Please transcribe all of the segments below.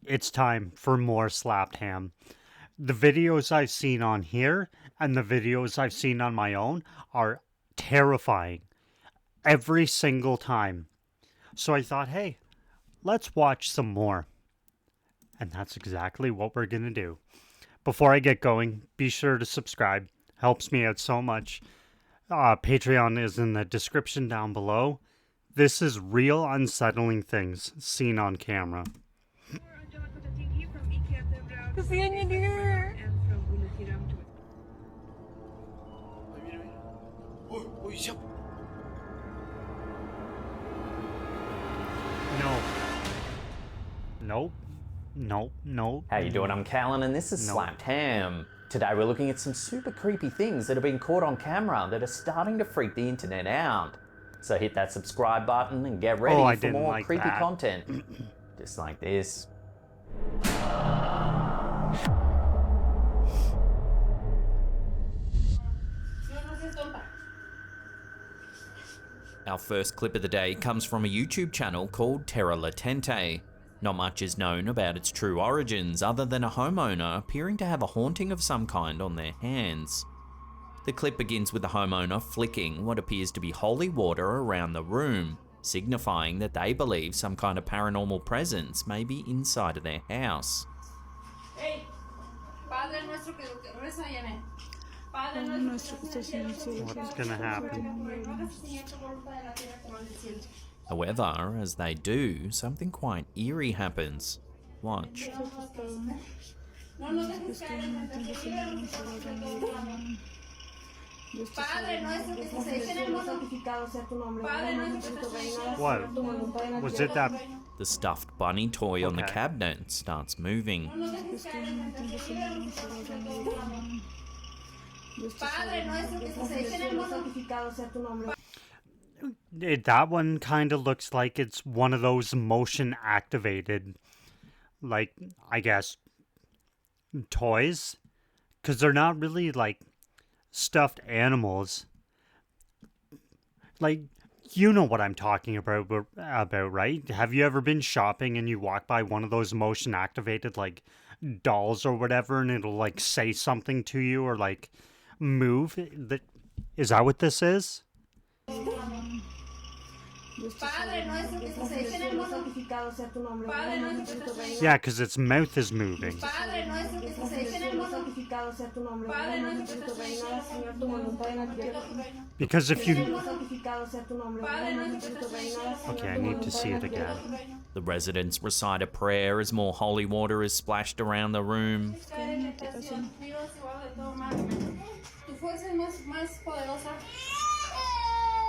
it's time for more slapped ham. The videos I've seen on here and the videos I've seen on my own are terrifying every single time. So I thought, hey, let's watch some more. And that's exactly what we're going to do. Before I get going, be sure to subscribe. Helps me out so much. Patreon is in the description down below. This is real unsettling things seen on camera. Kasihan niya, dear. No. Nope. Nope. Nope. How you doing? I'm Callan and this is Nope. Slapped Ham. Today we're looking at some super creepy things that have been caught on camera that are starting to freak the internet out. So hit that subscribe button and get ready I for didn't more like creepy that. content. Just like this. Our first clip of the day comes from a YouTube channel called Terra Latente. Not much is known about its true origins other than a homeowner appearing to have a haunting of some kind on their hands. The clip begins with the homeowner flicking what appears to be holy water around the room, signifying that they believe some kind of paranormal presence may be inside of their house. Hey, Padre nuestro que reza, Janet. Padre nuestro que estás en el cielo. What's gonna happen? However, as they do, something quite eerie happens. Watch. No nos dejes caer en la tentación. Padre nuestro que estás en el mundo. Padre nuestro que estás en el cielo. What? Was it that? The stuffed bunny toy on the Okay. cabinet starts moving. No nos dejes caer en la tentación. Padre nuestro que estás en el mundo. That one kind of looks like it's one of those motion activated, like, I guess, toys. Because they're not really like stuffed animals. Like, you know what I'm talking about, right? Have you ever been shopping and you walk by one of those motion activated, like, dolls or whatever, and it'll, like, say something to you or, like, move? Is that what this is? Padre nuestro que estás en el mundo. Padre nuestro que estás en el Yeah, because its mouth is moving. Padre nuestro que estás en el mundo. Padre nuestro que estás en el mundo. Because if you... Padre nuestro que estás en el cielo. Okay, I need to see it again. The residents recite a prayer as more holy water is splashed around the room. Caer en tentación. Libros y guarda de todo mal. Tu fuerza es más poderosa.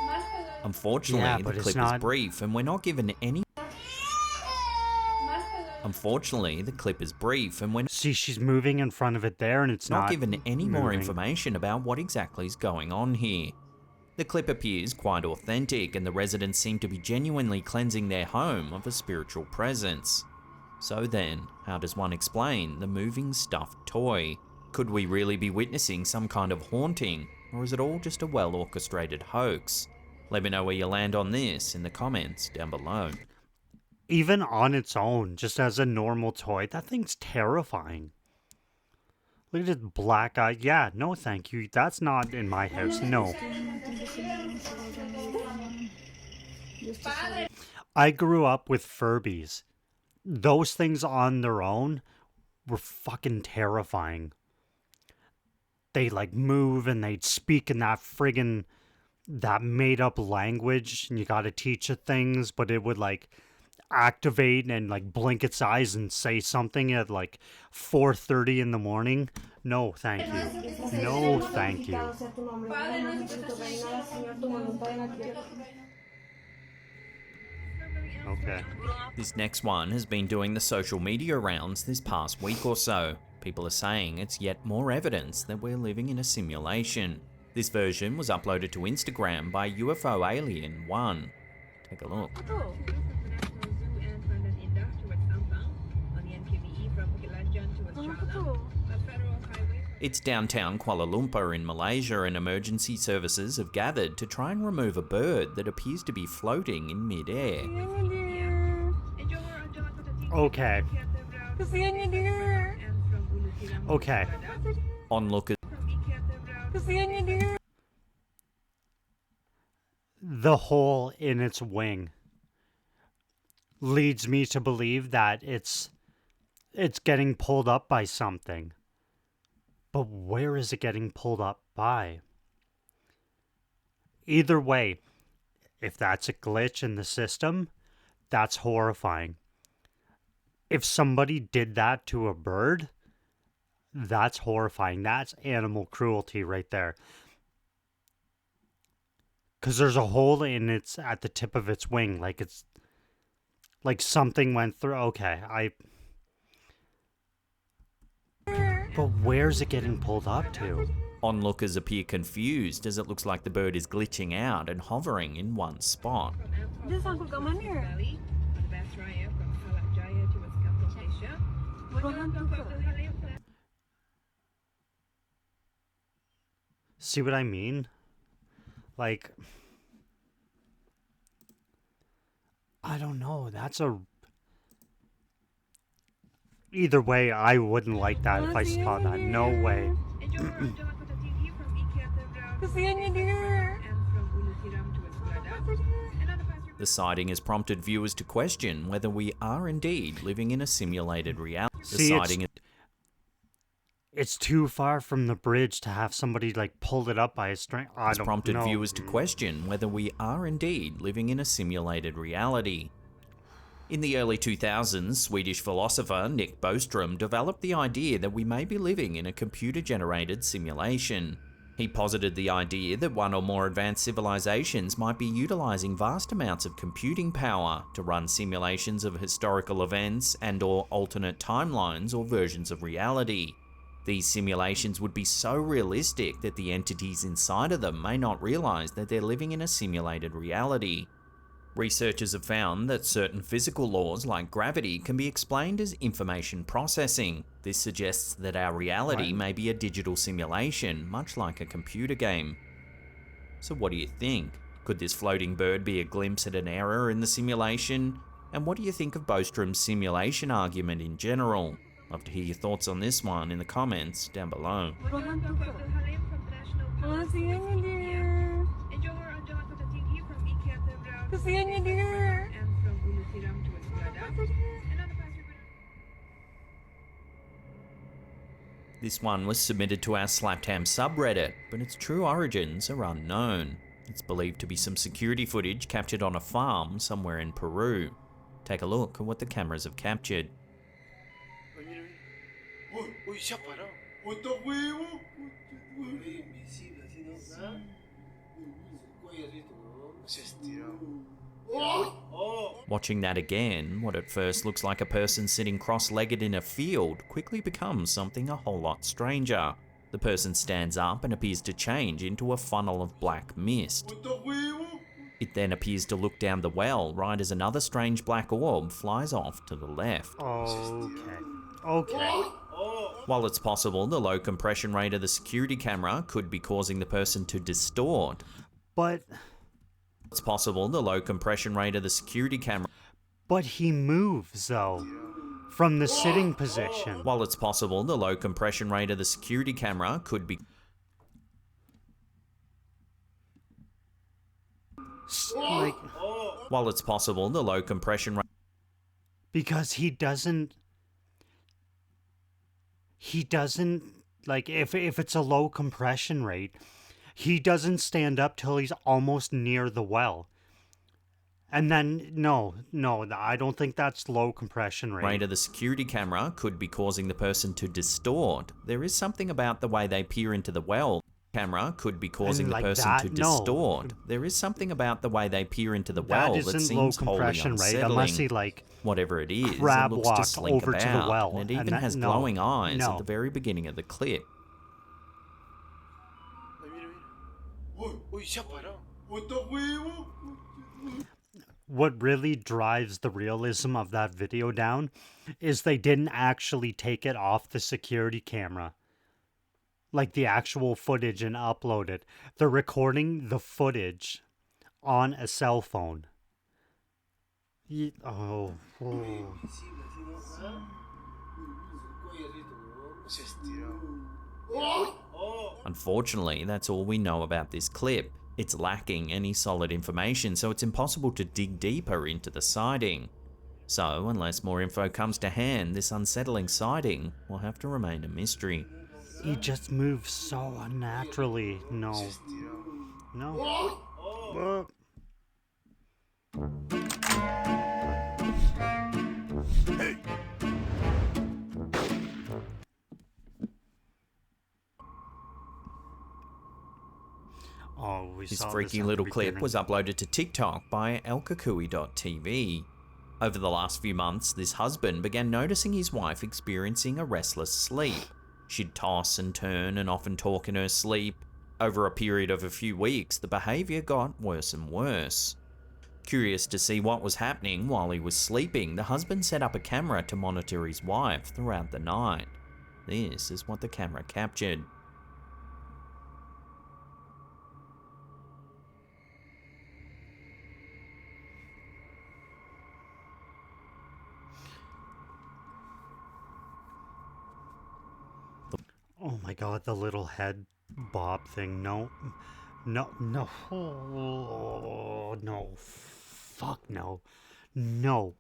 Más poderosa. Unfortunately, Yeah, the but it's clip is not- brief and we're not given any... Más poderosa. Unfortunately, the clip is brief and we're See, she's moving in front of it there, and it's not not given any more moving. information about what exactly is going on here. The clip appears quite authentic and the residents seem to be genuinely cleansing their home of a spiritual presence. So then, how does one explain the moving stuffed toy? Could we really be witnessing some kind of haunting, or is it all just a well-orchestrated hoax? Let me know where you land on this in the comments down below. Even on its own, just as a normal toy, that thing's terrifying. Look at this black eye. Yeah, no thank you. That's not in my house. No. I grew up with Furbies. Those things on their own were fucking terrifying. They like move and they'd speak in that friggin' that made up language, and you gotta teach it things, but it would like activate and like blink its eyes and say something at like 4:30 in the morning. No, thank you. No, thank you. Padre nuestro que estás en el cielo. Okay. This next one has been doing the social media rounds this past week or so. People are saying it's yet more evidence that we're living in a simulation. This version was uploaded to Instagram by UFO Alien 1. Take a look. It's downtown Kuala Lumpur in Malaysia, and emergency services have gathered to try and remove a bird that appears to be floating in mid-air. Okay. Kasihan niya, dear. Okay. Onlookers Kasihan niya, dear. The hole in its wing leads me to believe that it's getting pulled up by something. But where is it getting pulled up by? Either way, if that's a glitch in the system, that's horrifying. If somebody did that to a bird, that's horrifying. That's animal cruelty right there. Because there's a hole in its at the tip of its wing, like it's like something went through. Okay, but where's it getting pulled up to? Onlookers appear confused as it looks like the bird is glitching out and hovering in one spot. Dia sangkut kat mana? See what I mean? Like, I don't know. That's a. Either way, I wouldn't like that if I saw that. No way. Kasihan niya, dear. The sighting has prompted viewers to question whether we are indeed living in a simulated reality. See, it's too far from the bridge to have somebody like pull it up by a string. I has don't prompted know. viewers to question whether we are indeed living in a simulated reality. In the early 2000s, Swedish philosopher Nick Bostrom developed the idea that we may be living in a computer-generated simulation. He posited the idea that one or more advanced civilizations might be utilizing vast amounts of computing power to run simulations of historical events and/or alternate timelines or versions of reality. These simulations would be so realistic that the entities inside of them may not realize that they're living in a simulated reality. Researchers have found that certain physical laws like gravity can be explained as information processing. This suggests that our reality may be a digital simulation, much like a computer game. So what do you think? Could this floating bird be a glimpse at an error in the simulation? And what do you think of Bostrom's simulation argument in general? Love to hear your thoughts on this one in the comments down below. Kasihan niya, dear. Kasihan niya, dear. This one was submitted to our Slaptam subreddit, but its true origins are unknown. It's believed to be some security footage captured on a farm somewhere in Peru. Take a look at what the cameras have captured. Uy, ya paró. ¡Puto huevo! Invisible, así no. ¿Ah? Su cuello así, no se estiró. Watching that again, what at first looks like a person sitting cross-legged in a field quickly becomes something a whole lot stranger. The person stands up and appears to change into a funnel of black mist. ¡Puto huevo! It then appears to look down the well right as another strange black orb flies off to the left. Okay. While it's possible the low compression rate of the security camera could be causing the person to distort, But it's possible the low compression rate of the security camera he moves though from the sitting position. While it's possible the low compression rate of the security camera could be Like, While it's possible the low compression rate because he doesn't like if it's a low compression rate, he doesn't stand up till he's almost near the well. And then no, I don't think that's low compression rate. of the security camera could be causing the person to distort. There is something about the way they peer into the well. Camera could be causing the like person that, to no. distort. There is something about the way they peer into the well That that isn't low seems wholly compression rate unsettling. unless he like Whatever it is, crab it looks to walked slink over about, to the well, and it and even that- has no, glowing eyes no. at the very beginning of the clip. Ay, mira, mira. Uy, ya paró. ¡Puto huevo! what really drives the realism of that video down is they didn't actually take it off the security camera. Like the actual footage and upload it. They're recording the footage on a cell phone. Oh. Invisible, así no. ¿Ah? Se estiró. Unfortunately, that's all we know about this clip. It's lacking any solid information, so it's impossible to dig deeper into the sighting. So, unless more info comes to hand, this unsettling sighting will have to remain a mystery. He just moves so unnaturally. No. No. Oh, we This saw freaky this at little the clip beginning. was uploaded to TikTok by elkakui.tv. Over the last few months, this husband began noticing his wife experiencing a restless sleep. She'd toss and turn and often talk in her sleep. Over a period of a few weeks, the behaviour got worse and worse. Curious to see what was happening while he was sleeping, the husband set up a camera to monitor his wife throughout the night. This is what the camera captured. Oh my god, the little head bob thing. No. No, no. Oh, no. Fuck no. No.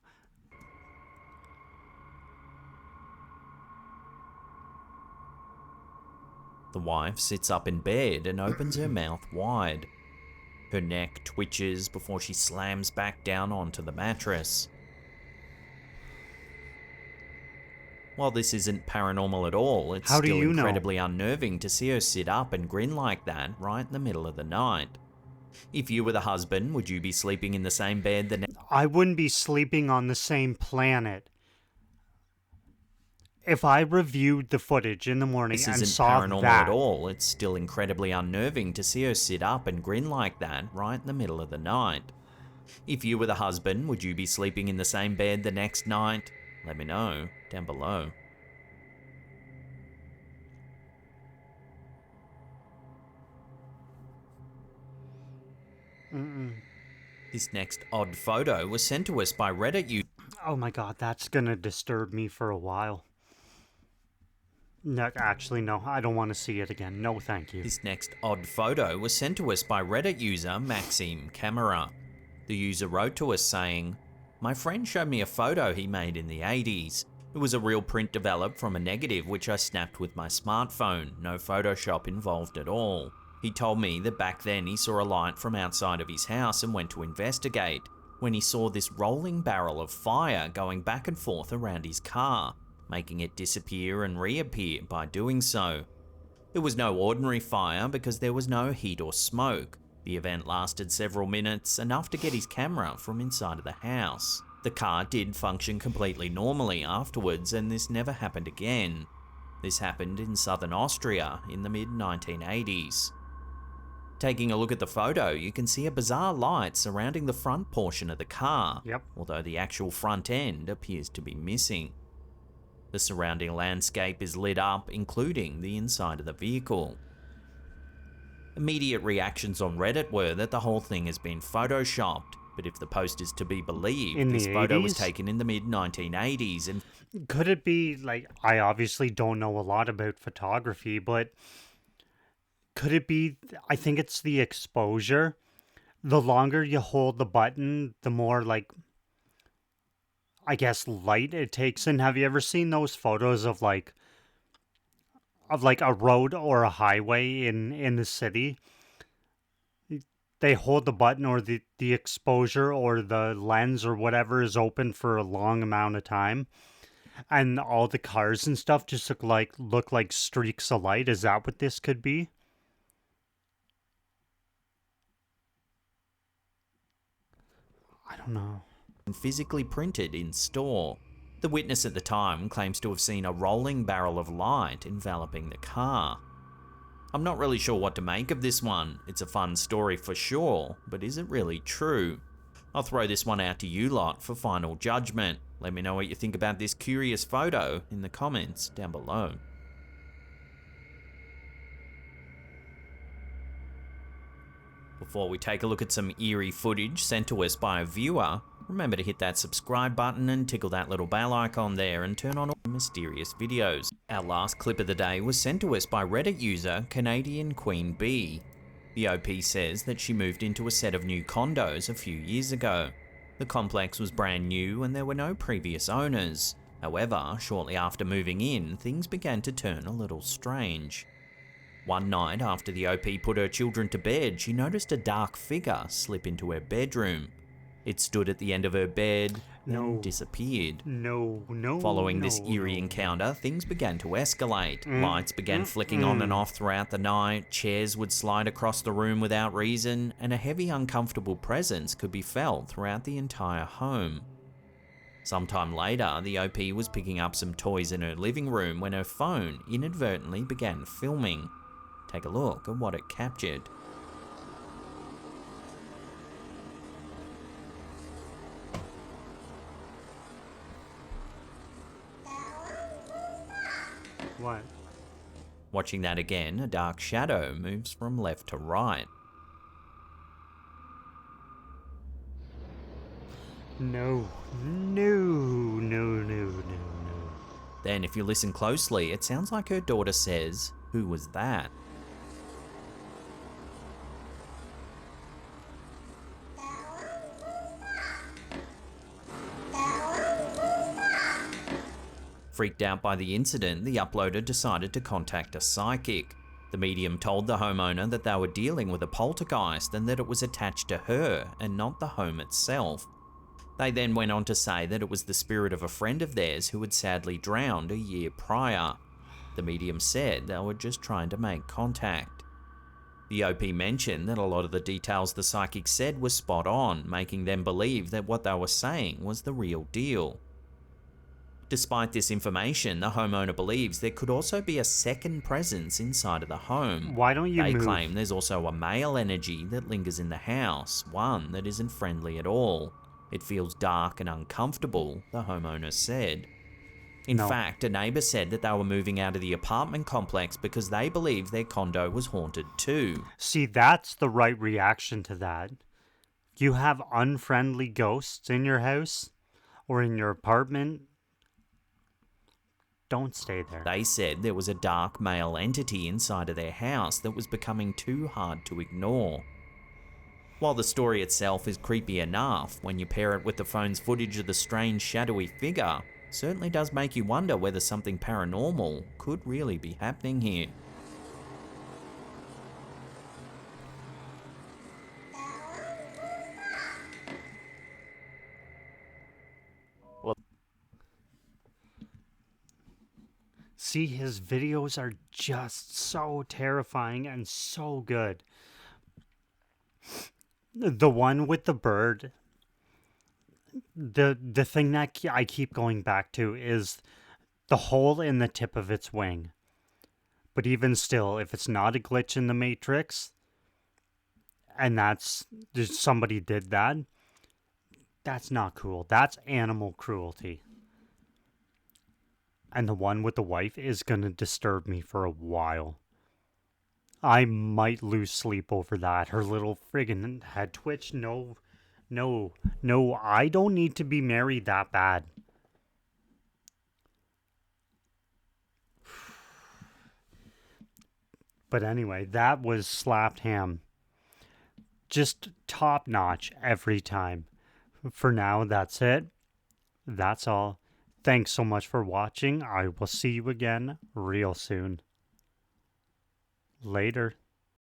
The wife sits up in bed and opens her mouth wide. Her neck twitches before she slams back down onto the mattress. While this isn't paranormal at all, it's How do still you know? incredibly unnerving to see her sit up and grin like that right in the middle of the night. If you were the husband, would you be sleeping in the same bed the next? I wouldn't be sleeping on the same planet. If I reviewed the footage in the morning This and isn't saw paranormal that, at all, it's still incredibly unnerving to see her sit up and grin like that right in the middle of the night. If you were the husband, would you be sleeping in the same bed the next night? Let me know down below. This next odd photo was sent to us by Reddit user. oh my god, that's gonna disturb me for a while. No, actually, no, I don't want to see it again. No, thank you. This next odd photo was sent to us by Reddit user Maxime Camera. The user wrote to us saying, "My friend showed me a photo he made in the 80s. It was a real print developed from a negative which I snapped with my smartphone, no Photoshop involved at all. He told me that back then he saw a light from outside of his house and went to investigate, when he saw this rolling barrel of fire going back and forth around his car, making it disappear and reappear by doing so. It was no ordinary fire because there was no heat or smoke. The event lasted several minutes, enough to get his camera from inside of the house. The car did function completely normally afterwards, and this never happened again. This happened in southern Austria in the mid-1980s. Taking a look at the photo, you can see a bizarre light surrounding the front portion of the car, Yep. although the actual front end appears to be missing. The surrounding landscape is lit up, including the inside of the vehicle. Immediate reactions on Reddit were that the whole thing has been photoshopped, but if the post is to be believed, In this the photo was 80s? taken in the mid-1980s and Could it be, like, I obviously don't know a lot about photography, but could it be, I think it's the exposure. The longer you hold the button, the more, like, I guess light it takes in. Have you ever seen those photos of like a road or a highway in the city? They hold the button or the exposure or the lens or whatever is open for a long amount of time, and all the cars and stuff just look like streaks of light. Is that what this could be? I don't know. physically printed in store. The witness at the time claims to have seen a rolling barrel of light enveloping the car. I'm not really sure what to make of this one. It's a fun story for sure, but is it really true? I'll throw this one out to you lot for final judgment. Let me know what you think about this curious photo in the comments down below. Before we take a look at some eerie footage sent to us by a viewer, remember to hit that subscribe button and tickle that little bell icon there and turn on all mysterious videos. Our last clip of the day was sent to us by Reddit user Canadian Queen Bee. The OP says that she moved into a set of new condos a few years ago. The complex was brand new and there were no previous owners. However, shortly after moving in, things began to turn a little strange. One night after the OP put her children to bed, she noticed a dark figure slip into her bedroom. It stood at the end of her bed, then disappeared. No. Following this eerie encounter, things began to escalate. Lights began flicking on and off throughout the night, chairs would slide across the room without reason, and a heavy, uncomfortable presence could be felt throughout the entire home. Sometime later, the OP was picking up some toys in her living room when her phone inadvertently began filming. Take a look at what it captured. What? Watching that again, a dark shadow moves from left to right. No. Then, if you listen closely, it sounds like her daughter says, "Who was that?" Freaked out by the incident, the uploader decided to contact a psychic. The medium told the homeowner that they were dealing with a poltergeist and that it was attached to her and not the home itself. They then went on to say that it was the spirit of a friend of theirs who had sadly drowned a year prior. The medium said they were just trying to make contact. The OP mentioned that a lot of the details the psychic said were spot on, making them believe that what they were saying was the real deal. Despite this information, the homeowner believes there could also be a second presence inside of the home. Why don't you They move? claim there's also a male energy that lingers in the house, one that isn't friendly at all. It feels dark and uncomfortable, the homeowner said. In No. fact, a neighbour said that they were moving out of the apartment complex because they believed their condo was haunted too. See, that's the right reaction to that. You have unfriendly ghosts in your house or in your apartment. Don't stay there. They said there was a dark male entity inside of their house that was becoming too hard to ignore. While the story itself is creepy enough, when you pair it with the phone's footage of the strange shadowy figure, it certainly does make you wonder whether something paranormal could really be happening here. See, his videos are just so terrifying and so good. The one with the bird, the thing that I keep going back to is the hole in the tip of its wing. But even still, if it's not a glitch in the Matrix, and somebody did that, that's not cool. That's animal cruelty. And the one with the wife is going to disturb me for a while. I might lose sleep over that. Her little friggin' head twitch. No, I don't need to be married that bad. But anyway, that was Slapped Ham. Just top notch every time. For now, that's it. That's all. Thanks so much for watching. I will see you again real soon. Later.